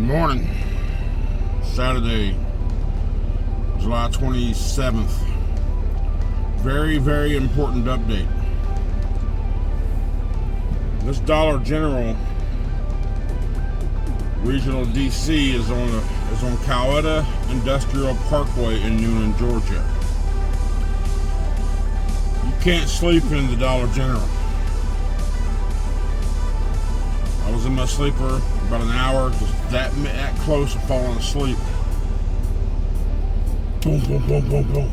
morning, Saturday, July 27th. Very, very important update. This Dollar General Regional DC is on Coweta Industrial Parkway in Newnan, Georgia. You can't sleep in the Dollar General. I was in my sleeper about an hour, just that close to falling asleep. Boom, boom, boom, boom, boom.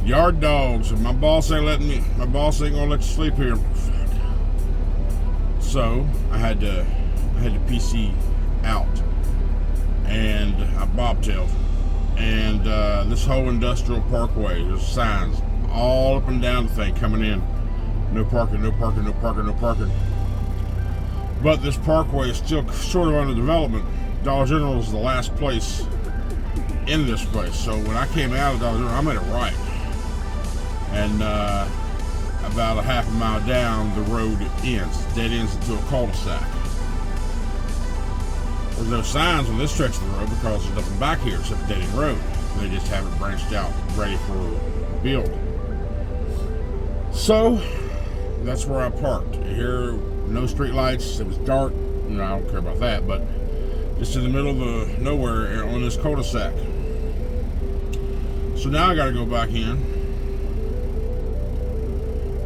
Yard dogs. My boss ain't gonna let you sleep here. So I had to PC out, and I bobtailed. And this whole industrial parkway, there's signs all up and down the thing coming in. No parking, no parking, no parking, no parking. But this parkway is still sort of under development. Dollar General is the last place in this place. So when I came out of Dollar General, I made a right. And about a half a mile down, the road ends. Dead ends into a cul-de-sac. There's no signs on this stretch of the road because there's nothing back here except a dead end road. They just have it branched out, ready for build. So that's where I parked. Here, no street lights. It was dark. I don't care about that, but just in the middle of the nowhere on this cul-de-sac. So now I got to go back in,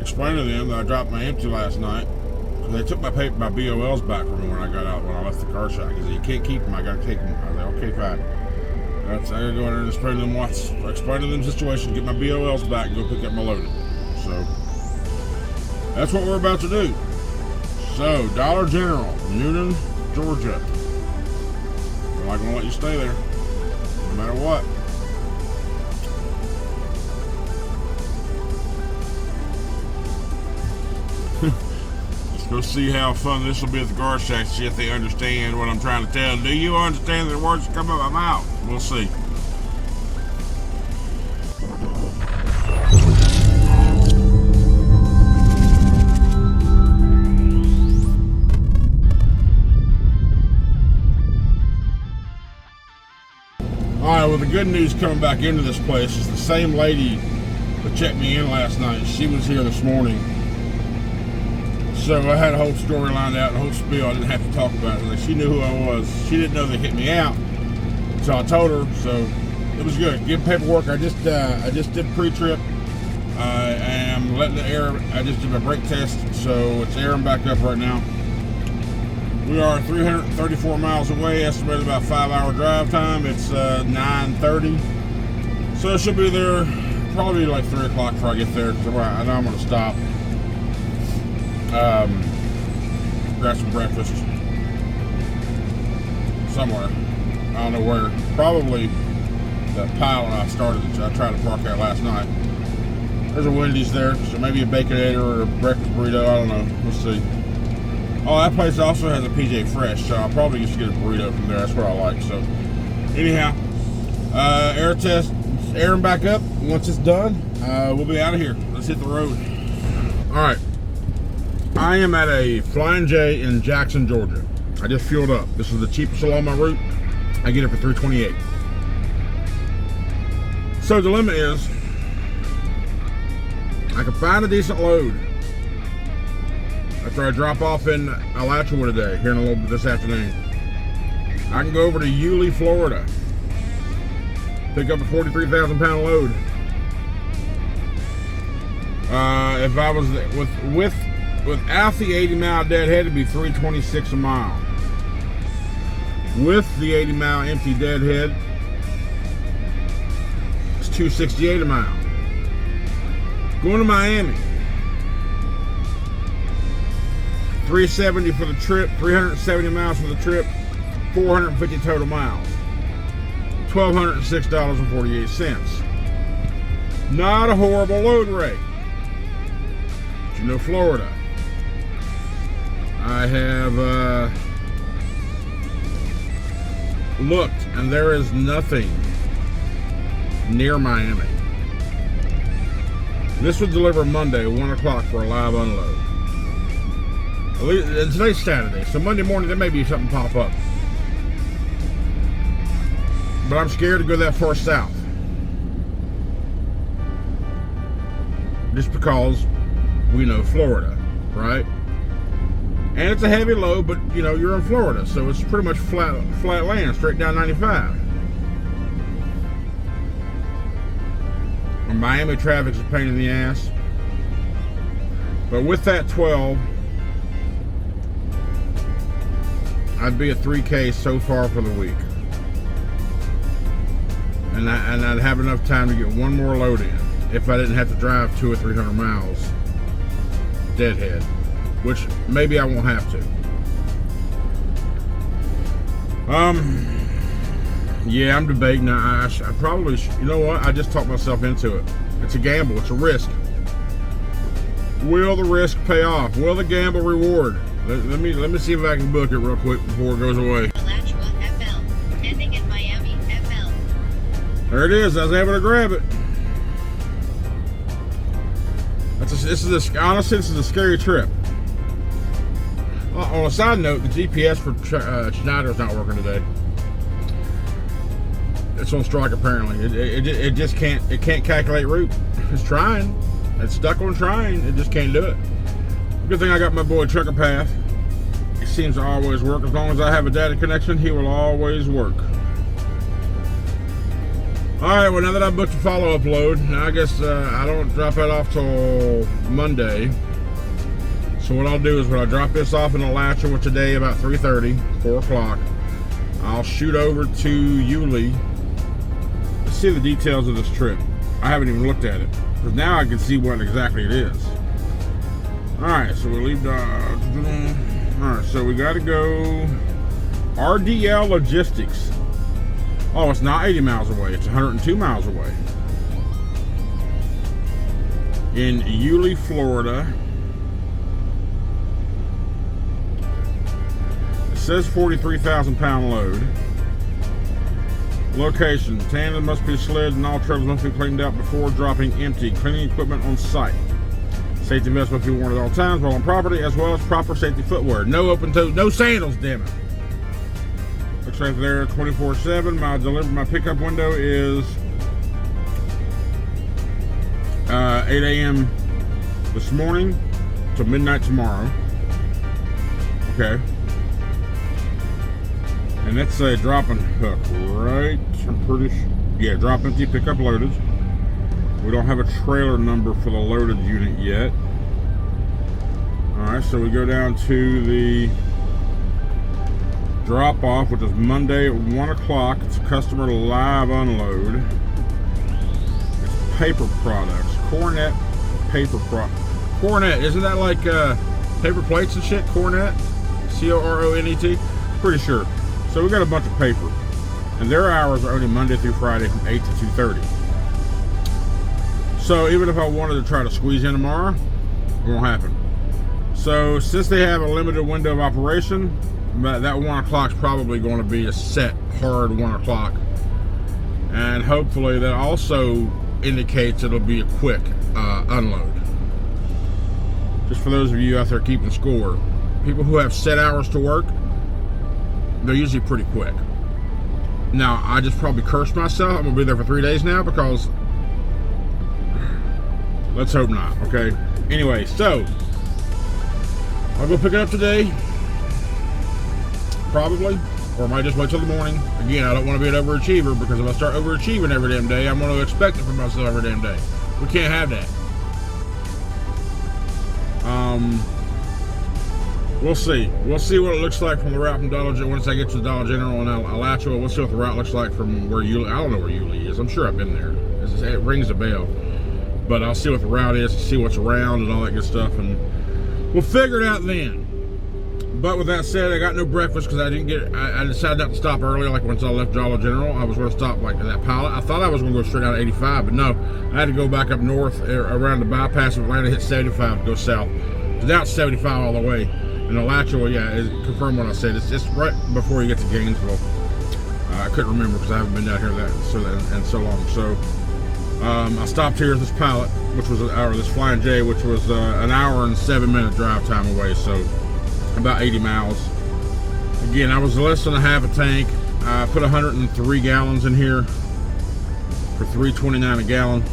explain to them that I dropped my empty last night. They took my BOLs back from me when I left the car shack. They said, you can't keep them, I gotta take them. I was like, okay, fine. I gotta go in there and explain to them the situation, get my BOLs back, and go pick up my loading. So that's what we're about to do. So Dollar General, Newnan, Georgia. They're not gonna let you stay there, no matter what. Go see how fun this will be at the guard shack, see if they understand what I'm trying to tell them. Do you understand the words that come out of my mouth? We'll see. Alright, well, the good news coming back into this place is the same lady that checked me in last night. She was here this morning. So I had a whole story lined out, a whole spiel. I didn't have to talk about it. Like, she knew who I was. She didn't know they hit me out, so I told her. So it was good. Give paperwork. I just did pre-trip. I am letting the air. I just did my brake test, so it's airing back up right now. We are 334 miles away. Estimated about 5-hour drive time. It's 9:30, so I should be there probably like 3 o'clock before I get there. Because I know I'm going to stop. Grab some breakfast somewhere. I don't know where. Probably the pile I tried to park at last night. There's a Wendy's there, so maybe a Baconator or a breakfast burrito. I don't know. We'll see. Oh, that place also has a PJ Fresh, so I'll probably just get a burrito from there. That's what I like. So, anyhow, air test, airing back up. Once it's done, we'll be out of here. Let's hit the road. All right. I am at a Flying J in Jackson, Georgia. I just fueled up. This is the cheapest along my route. I get it for $3.28. So the limit is, I can find a decent load after I drop off in Alachua today, here in a little bit this afternoon. I can go over to Yulee, Florida, pick up a 43,000 pound load. If I was without the 80-mile deadhead, it'd be $3.26 a mile. With the 80-mile empty deadhead, it's $2.68 a mile. Going to Miami, $3.70 for the trip, 370 miles for the trip, 450 total miles, $1,206.48. Not a horrible load rate. But you know, Florida. I have looked, and there is nothing near Miami. This would deliver Monday, 1 o'clock for a live unload. And today's Saturday, so Monday morning there may be something pop up. But I'm scared to go that far south. Just because we know Florida, right? And it's a heavy load, but you know, you're in Florida, so it's pretty much flat land, straight down 95. And Miami traffic's a pain in the ass. But with that 12, I'd be at 3K so far for the week. And I'd have enough time to get one more load in if I didn't have to drive 200 or 300 miles deadhead, which maybe I won't have to. Yeah, I'm debating. I probably, you know what? I just talked myself into it. It's a gamble. It's a risk. Will the risk pay off? Will the gamble reward? Let me see if I can book it real quick before it goes away. Alachua FL, ending in Miami FL. There it is. I was able to grab it. Honestly, this is a scary trip. On a side note, the GPS for Schneider is not working today. It's on strike apparently. It just can't calculate route. It's trying. It's stuck on trying. It just can't do it. Good thing I got my boy Trucker Path. He seems to always work. As long as I have a data connection, he will always work. Alright, well now that I've booked a follow-up load, now I guess I don't drop that off till Monday. So what I'll do is when I drop this off in Alachua today about 3:30, 4 o'clock, I'll shoot over to Yulee to see the details of this trip. I haven't even looked at it, because now I can see what exactly it is. Alright, so we'll leave alright, so we gotta go RDL Logistics. Oh, it's not 80 miles away, it's 102 miles away. In Yulee, Florida. It says 43,000 pound load. Location, tandem must be slid and all trailers must be cleaned out before dropping empty. Cleaning equipment on site. Safety vests must be worn at all times while on property, as well as proper safety footwear. No open toes, no sandals, damn it. Looks like they're 24/7. My pickup window is 8 a.m. this morning to midnight tomorrow. Okay. And that's a drop and hook, right? I'm pretty sure. Yeah, drop empty, pickup loaded. We don't have a trailer number for the loaded unit yet. Alright, so we go down to the drop off, which is Monday at 1 o'clock. It's a customer live unload. It's paper products. Cornet paper product. Cornet, isn't that like paper plates and shit? Cornet? C-O-R-O-N-E-T? Pretty sure. So we got a bunch of paper. And their hours are only Monday through Friday from 8 to 2:30. So even if I wanted to try to squeeze in tomorrow, it won't happen. So since they have a limited window of operation, that 1 o'clock is probably going to be a set hard 1 o'clock. And hopefully that also indicates it'll be a quick unload. Just for those of you out there keeping score, people who have set hours to work, they're usually pretty quick. Now, I just probably cursed myself. I'm going to be there for 3 days now because let's hope not, okay? Anyway, so I'll go pick it up today. Probably. Or I might just wait till the morning. Again, I don't want to be an overachiever because if I start overachieving every damn day, I'm going to expect it from myself every damn day. We can't have that. We'll see. We'll see what it looks like from the route from Dollar General. Once I get to the Dollar General in Alachua, we'll see what the route looks like from where Yulee. I don't know where Yulee is. I'm sure I've been there. It rings a bell. But I'll see what the route is, see what's around and all that good stuff, and we'll figure it out then. But with that said, I got no breakfast because I decided not to stop early. Like once I left Dollar General, I was going to stop like that pilot. I thought I was going to go straight out of 85, but no, I had to go back up north around the bypass of Atlanta, hit 75 to go south. So now it's 75 all the way. And Alachua, yeah, it confirmed what I said. It's just right before you get to Gainesville. I couldn't remember because I haven't been down here so long. So I stopped here at this pilot, which was this Flying J, which was an hour and 7-minute drive time away. So about 80 miles. Again, I was less than a half a tank. I put 103 gallons in here for $3.29 a gallon.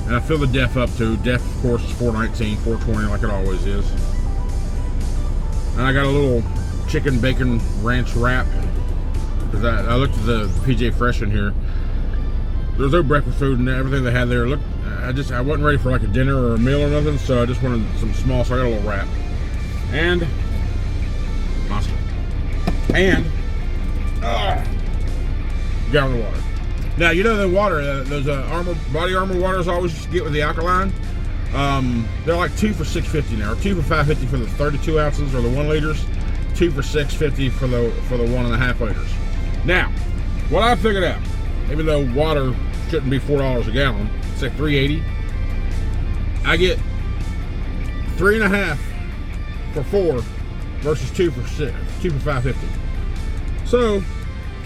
And I fill the def up too. Def, of course, is 419, 420 like it always is. And I got a little chicken bacon ranch wrap. Because I looked at the PJ Fresh in here. There's no breakfast food and everything they had there. Look, I wasn't ready for like a dinner or a meal or nothing, so I just wanted some small, so I got a little wrap. And awesome. And gallon of water. Now, you know the water, those body armor waters I always used to get with the alkaline. They're like 2 for $6.50 now, or 2 for $5.50 for the 32 ounces or the 1 liters, 2 for $6.50 for the 1.5 liters. Now, what I figured out, even though water shouldn't be $4 a gallon, it's like $3.80. I get 3.5 for 4 versus 2 for $5.50. So,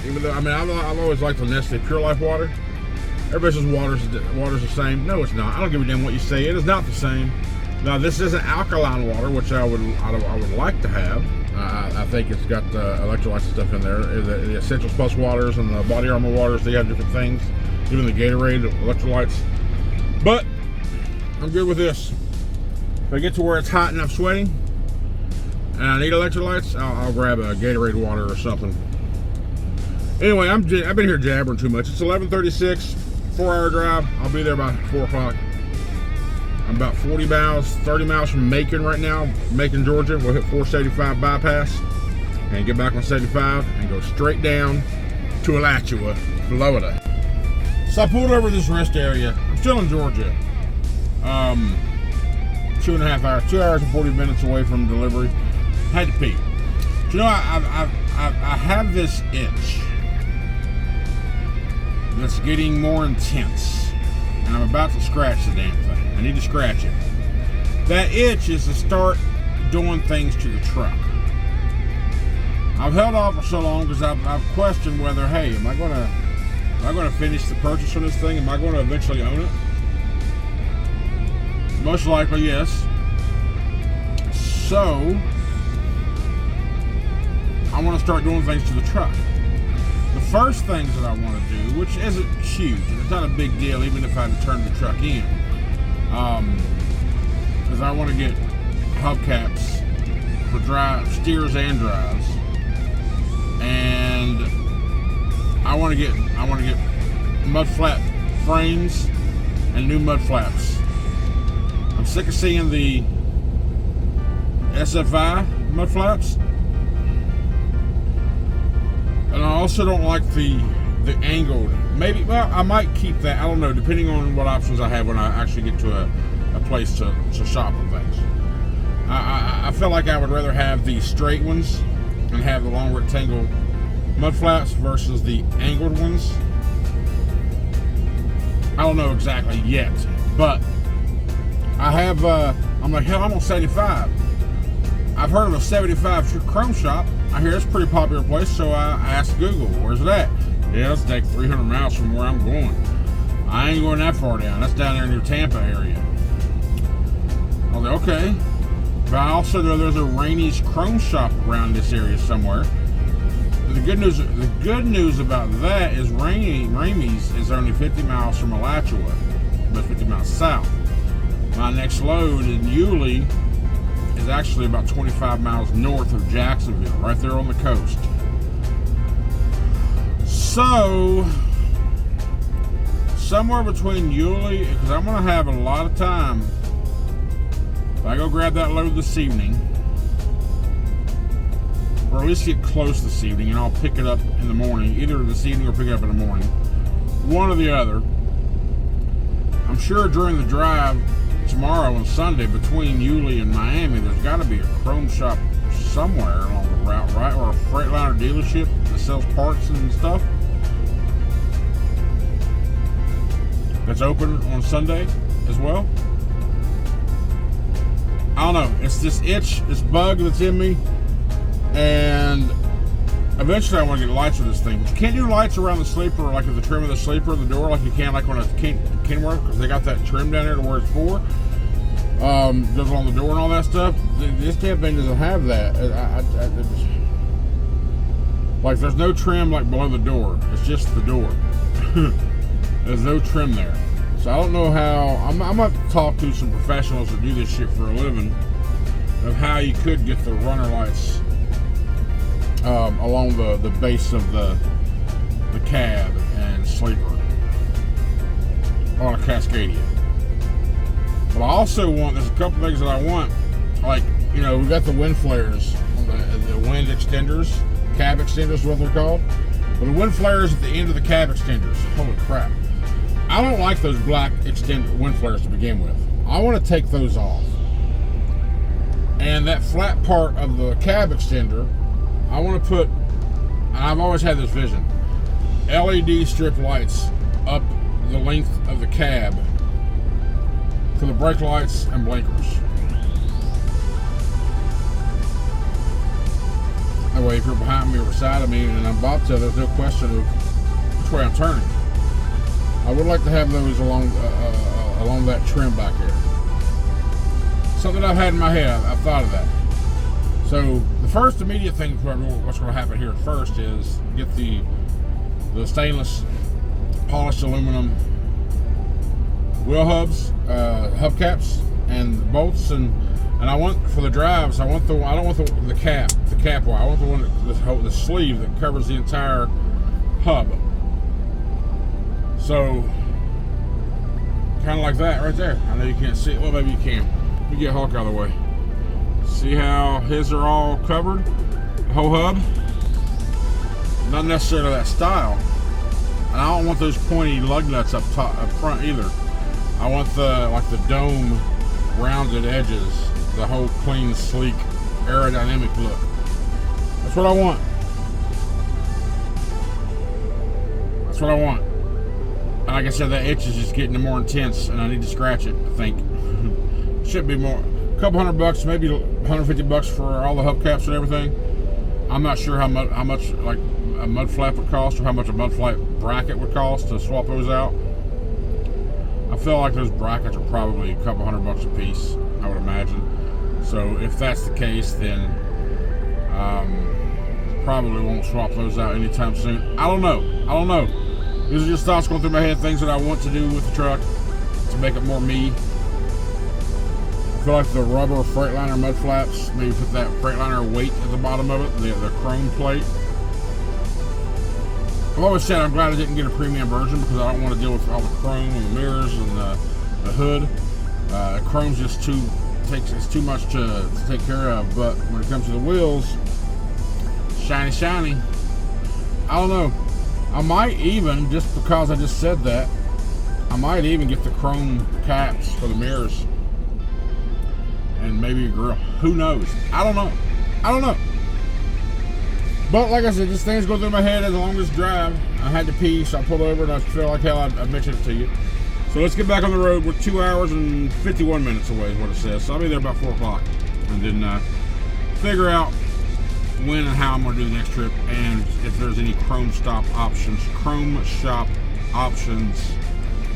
even though I've always liked the Nestle Pure Life water. Everybody says water's the same. No, it's not. I don't give a damn what you say. It is not the same. Now, this isn't alkaline water, which I would like to have. I think it's got electrolytes and stuff in there. The Essentials Plus waters and the Body Armor waters, they have different things. Even the Gatorade electrolytes. But I'm good with this. If I get to where it's hot and I'm sweating and I need electrolytes, I'll grab a Gatorade water or something. Anyway, I've been here jabbering too much. It's 11:36, 4-hour drive. I'll be there by 4 o'clock. I'm about 30 miles from Macon right now, Macon, Georgia. We'll hit 475 bypass and get back on 75 and go straight down to Alachua, Florida. So I pulled over this rest area. I'm still in Georgia. 2.5 hours, 2 hours and 40 minutes away from delivery. Had to pee. You know, I have this itch that's getting more intense, and I'm about to scratch the damn thing. I need to scratch it. That itch is to start doing things to the truck. I've held off for so long because I've questioned whether, hey, am I going to finish the purchase on this thing? Am I going to eventually own it? Most likely, yes. So I want to start doing things to the truck. The first things that I want to do, which isn't huge, and it's not a big deal even if I turn the truck in, is I want to get hubcaps for steers and drives, and I want to get mud flap frames and new mud flaps. I'm sick of seeing the SFI mud flaps. And I also don't like the angled. Maybe, well, I might keep that. I don't know, depending on what options I have when I actually get to a place to shop and things. I feel like I would rather have the straight ones and have the long rectangle mud flaps versus the angled ones. I don't know exactly yet, but I have, I'm like, hell, I'm on 75. I've heard of a 75 Chrome Shop. I hear it's a pretty popular place, so I asked Google, where's it at? Yeah, it's like 300 miles from where I'm going. I ain't going that far down. That's down there near Tampa area. I was like, okay. But I also know there's a Rainey's Chrome Shop around this area somewhere. The good news about that is Ramey's is only 50 miles from Alachua, but 50 miles south. My next load in Yulee is actually about 25 miles north of Jacksonville, right there on the coast. So, somewhere between Yulee, because I'm going to have a lot of time. If I go grab that load this evening, or at least get close this evening, and I'll pick it up in the morning, either this evening or pick it up in the morning, one or the other. I'm sure during the drive tomorrow and Sunday between Yulee and Miami, there's got to be a Chrome Shop somewhere along the route, right? Or a Freightliner dealership that sells parts and stuff that's open on Sunday as well. I don't know. It's this itch, this bug that's in me, and eventually I want to get lights with this thing. But you can't do lights around the sleeper, like at the trim of the sleeper, the door, like you can like on a Kenworth, because they got that trim down there to where it's for. Goes along the door and all that stuff. This damn thing doesn't have that. Like, there's no trim like below the door. It's just the door. There's no trim there. So I don't know how. I'm gonna have to talk to some professionals that do this shit for a living of how you could get the runner lights along the base of the cab and sleeper on a Cascadia. But I also want, there's a couple things that I want, like, you know, we got the wind flares, the wind extenders, cab extenders is what they're called. But the wind flares at the end of the cab extenders, holy crap. I don't like those black wind flares to begin with. I want to take those off. And that flat part of the cab extender, I want to put, and I've always had this vision, LED strip lights up the length of the cab for the brake lights and blinkers. That way, if you're behind me or beside of me and I'm about to, there's no question of which way I'm turning. I would like to have those along that trim back there. Something I've had in my head. I've thought of that. So the first immediate thing, what's going to happen here first is get the stainless polished aluminum wheel hubs, hubcaps, and bolts, and I want, for the drives, I don't want the cap wire. I want the one the sleeve that covers the entire hub. So kind of like that right there. I know you can't see it. Well, maybe you can. Let me get Hawk out of the way. See how his are all covered? The whole hub. Not necessarily that style. And I don't want those pointy lug nuts up front either. I want the dome rounded edges, the whole clean, sleek, aerodynamic look. That's what I want. That's what I want. And like I said, that itch is just getting more intense, and I need to scratch it, I think. Should be more, a couple $100, maybe $150 for all the hubcaps and everything. I'm not sure how much like a mud flap would cost, or how much a mud flap bracket would cost to swap those out. I feel like those brackets are probably a couple $100 a piece, I would imagine. So if that's the case, then probably won't swap those out anytime soon. I don't know. These are just thoughts going through my head, things that I want to do with the truck to make it more me. I feel like the rubber Freightliner mud flaps, maybe put that Freightliner weight at the bottom of it, the chrome plate. I've always said I'm glad I didn't get a premium version because I don't want to deal with all the chrome and the mirrors and the hood. Chrome's just it's too much to take care of. But when it comes to the wheels, shiny. I don't know. I might even, just because I just said that, I might even get the chrome caps for the mirrors and maybe a grill. Who knows? I don't know. But like I said, just things go through my head as long as drive. I had to pee, so I pulled over, and I feel like hell I mentioned it to you. So let's get back on the road. We're 2 hours and 51 minutes away is what it says. So I'll be there about 4 o'clock. And then figure out when and how I'm going to do the next trip, and if there's any chrome shop options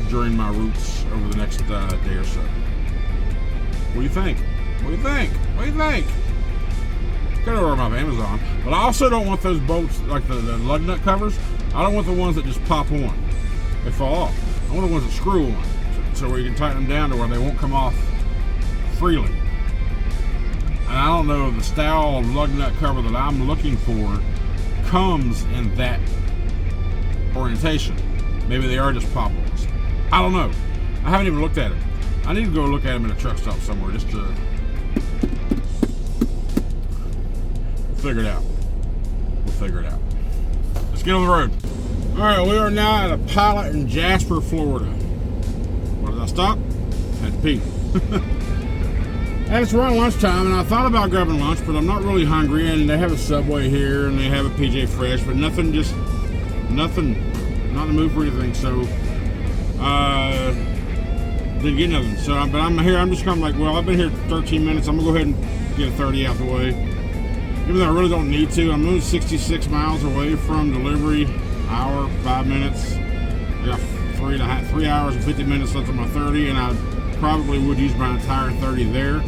during my routes over the next day or so. What do you think? Gotta order them off Amazon. But I also don't want those bolts, like the lug nut covers. I don't want the ones that just pop on. They fall off. I want the ones that screw on. So where you can tighten them down to where they won't come off freely. And I don't know, the style of lug nut cover that I'm looking for comes in that orientation. Maybe they are just pop-ons. I don't know. I haven't even looked at them. I need to go look at them in a truck stop somewhere just to figure it out. We'll figure it out. Let's get on the road. All right, we are now at a pilot in Jasper, Florida. Where did I stop? Had to pee. And it's around lunchtime, and I thought about grabbing lunch, but I'm not really hungry, and they have a Subway here, and they have a PJ Fresh, but nothing, not in the mood for anything, so, didn't get nothing. So, but I'm here, I'm just kind of like, well, I've been here 13 minutes, I'm gonna go ahead and get a 30 out the way. Even though I really don't need to, I'm only 66 miles away from delivery, hour, 5 minutes. I got 3 hours and 50 minutes left on my 30, and probably would use my entire 30 there.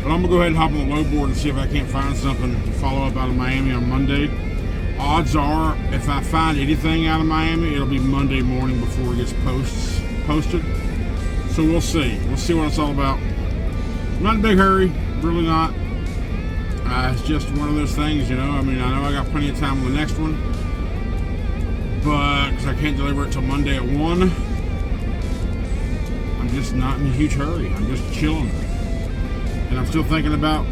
But I'm gonna go ahead and hop on the load board and see if I can't find something to follow up out of Miami on Monday. Odds are, if I find anything out of Miami, it'll be Monday morning before it gets posted. So we'll see. We'll see what it's all about. I'm not in a big hurry, really not. It's just one of those things, you know. I mean, I know I got plenty of time on the next one, but because I can't deliver it till Monday at 1, I'm just not in a huge hurry. I'm just chilling. And I'm still thinking about,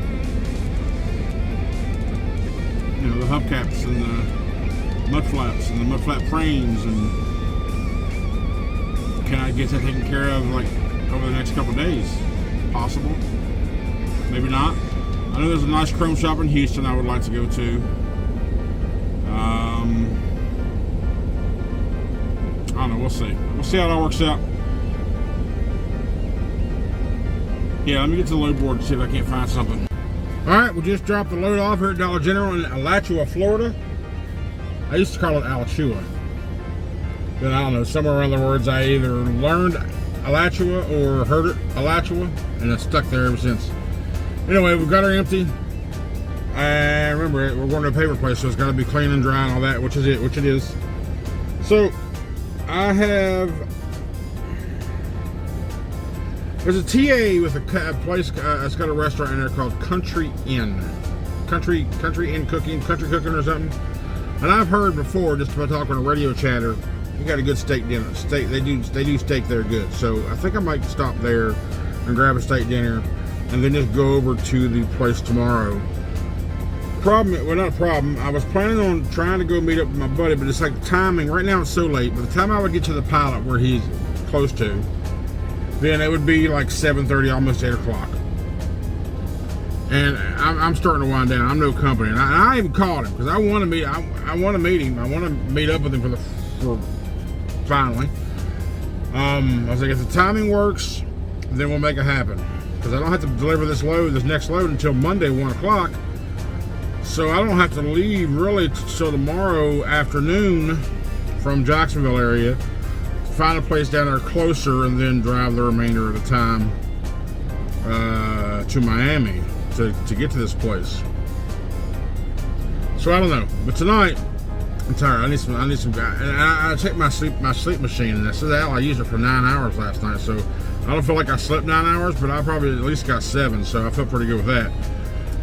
you know, the hubcaps and the mud flaps and the mud flap frames, and can I get that taken care of like over the next couple of days? Possible, maybe not. I know there's a nice chrome shop in Houston I would like to go to. I don't know, we'll see. We'll see how it all works out. Yeah, let me get to the load board and see if I can't find something. Alright, we just dropped the load off here at Dollar General in Alachua, Florida. I used to call it Alachua. But I don't know, somewhere around the words I either learned Alachua or heard it Alachua, and it's stuck there ever since. Anyway, we've got her empty. And remember, we're going to a paper place, so it's got to be clean and dry and all that, which it is. So, I have... There's a TA with a place, it's got a restaurant in there called Country Inn. Country Inn Cooking, Country Cooking or something. And I've heard before, just about talking on a radio chatter, you got a good steak dinner. They do steak there good. So I think I might stop there and grab a steak dinner and then just go over to the place tomorrow. Well, not a problem. I was planning on trying to go meet up with my buddy, but it's like the timing. Right now it's so late. By the time I would get to the pilot where he's close to, then it would be like 7:30, almost 8 o'clock. And I'm starting to wind down. I'm no company. And I even called him because I want to meet. I want to meet him. I want to meet up with him for finally. I was like, if the timing works, then we'll make it happen. Because I don't have to deliver this next load until Monday, 1 o'clock. So I don't have to leave really till tomorrow afternoon from Jacksonville area, find a place down there closer, and then drive the remainder of the time to Miami to get to this place. So I don't know, but tonight I'm tired. I need some. And I checked my sleep machine, and I said I used it for 9 hours last night. So I don't feel like I slept 9 hours, but I probably at least got 7. So I feel pretty good with that.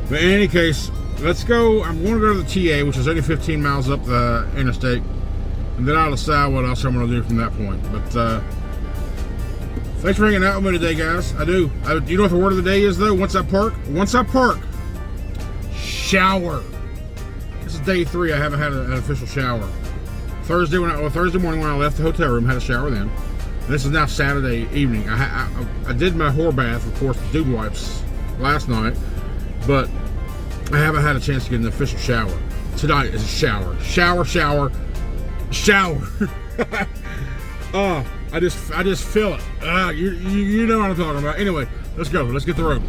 But in any case, let's go. I'm going to go to the TA, which is only 15 miles up the interstate, and then I'll decide what else I'm going to do from that point. But thanks for hanging out with me today, guys. I do. You know what the word of the day is, though? Once I park, shower. This is day 3. I haven't had an official shower. Thursday morning when I left the hotel room, had a shower then. And this is now Saturday evening. I did my whore bath, of course, with dude wipes last night, but I haven't had a chance to get an official shower. Tonight is a shower. Shower. I just feel it. You know what I'm talking about. Anyway, let's go. Let's get the road.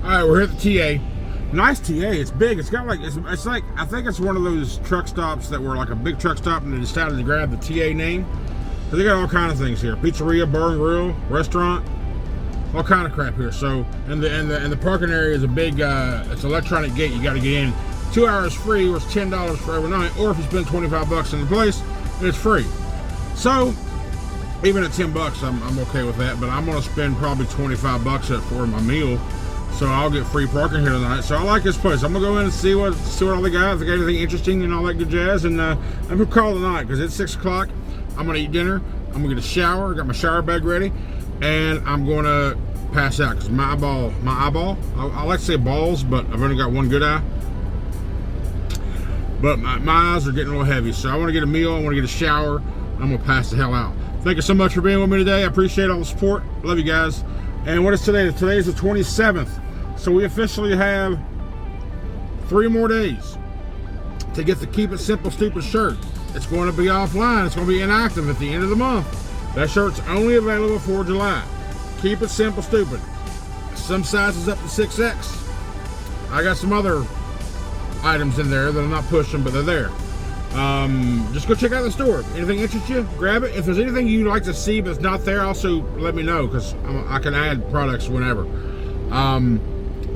All right, we're here at the TA. Nice TA. It's big. It's got like it's like, I think it's one of those truck stops that were like a big truck stop, and they decided to grab the TA name. So they got all kind of things here: pizzeria, bar and grill, restaurant, all kind of crap here. So and the parking area is a big. It's electronic gate. You got to get in. 2 hours free, or it's $10 for every night. Or if you spend $25 in the place, it's free. So even at $10, I'm okay with that. But I'm gonna spend probably $25 for my meal. So I'll get free parking here tonight. So I like this place. I'm gonna go in and see what all they got. If they got anything interesting and all that good jazz. And I'm gonna call it a night because it's 6 o'clock. I'm gonna eat dinner. I'm gonna get a shower. I got my shower bag ready, and I'm gonna pass out because my eyeball. I like to say balls, but I've only got one good eye. But my eyes are getting a little heavy. So I want to get a meal. I want to get a shower. I'm gonna pass the hell out. Thank you so much for being with me today. I appreciate all the support. Love you guys. And what is today? Today is the 27th. So we officially have 3 more days to get the Keep It Simple Stupid shirt. It's going to be offline. It's going to be inactive at the end of the month. That shirt's only available for July. Keep It Simple Stupid. Some sizes up to 6X. I got some other items in there that I'm not pushing, but they're there. Just go check out the store. Anything interests you, grab it. If there's anything you'd like to see but it's not there, also let me know, because I can add products whenever.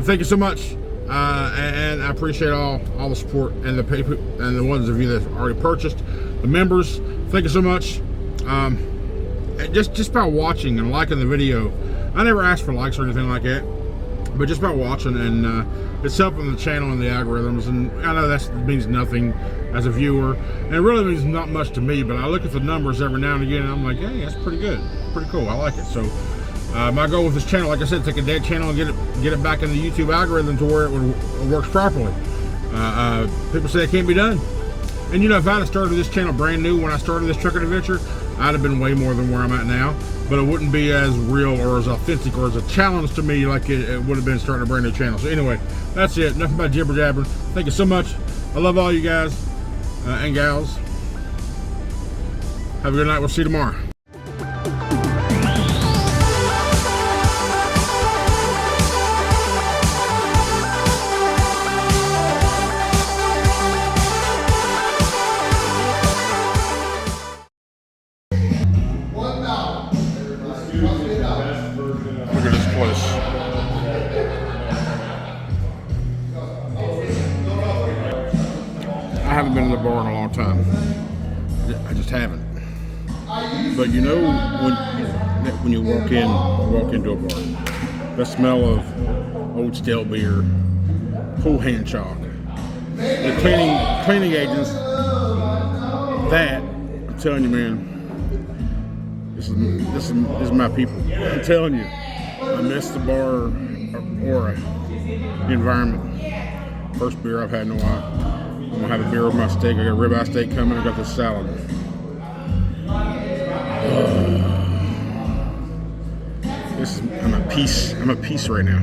Thank you so much, and I appreciate all the support and the people and the ones of you that have already purchased. The members, thank you so much. Just by watching and liking the video. I never ask for likes or anything like that, but just by watching, and it's helping the channel and the algorithms. And I know that means nothing as a viewer, and it really means not much to me, but I look at the numbers every now and again and I'm like, hey, that's pretty good, pretty cool, I like it. So my goal with this channel, like I said, take a dead channel and get it back in the YouTube algorithm to where it works properly. People say it can't be done, and you know, if I'd have started this channel brand new when I started this trucking adventure, I'd have been way more than where I'm at now, but it wouldn't be as real or as authentic or as a challenge to me like it would have been starting a brand new channel. So anyway, that's it. Enough about jibber jabbering. Thank you so much. I love all you guys and gals. Have a good night. We'll see you tomorrow. Look at this place. I haven't been in the bar in a long time. I just haven't. But you know, when you walk into a bar, the smell of old stale beer, pool hand chalk, the cleaning agents, that, I'm telling you, man, this is my people. I'm telling you, I miss the bar aura, the environment. First beer I've had in a while. I'm gonna have a beer with my steak. I got a ribeye steak coming. I got this salad. I'm at peace. I'm at peace right now.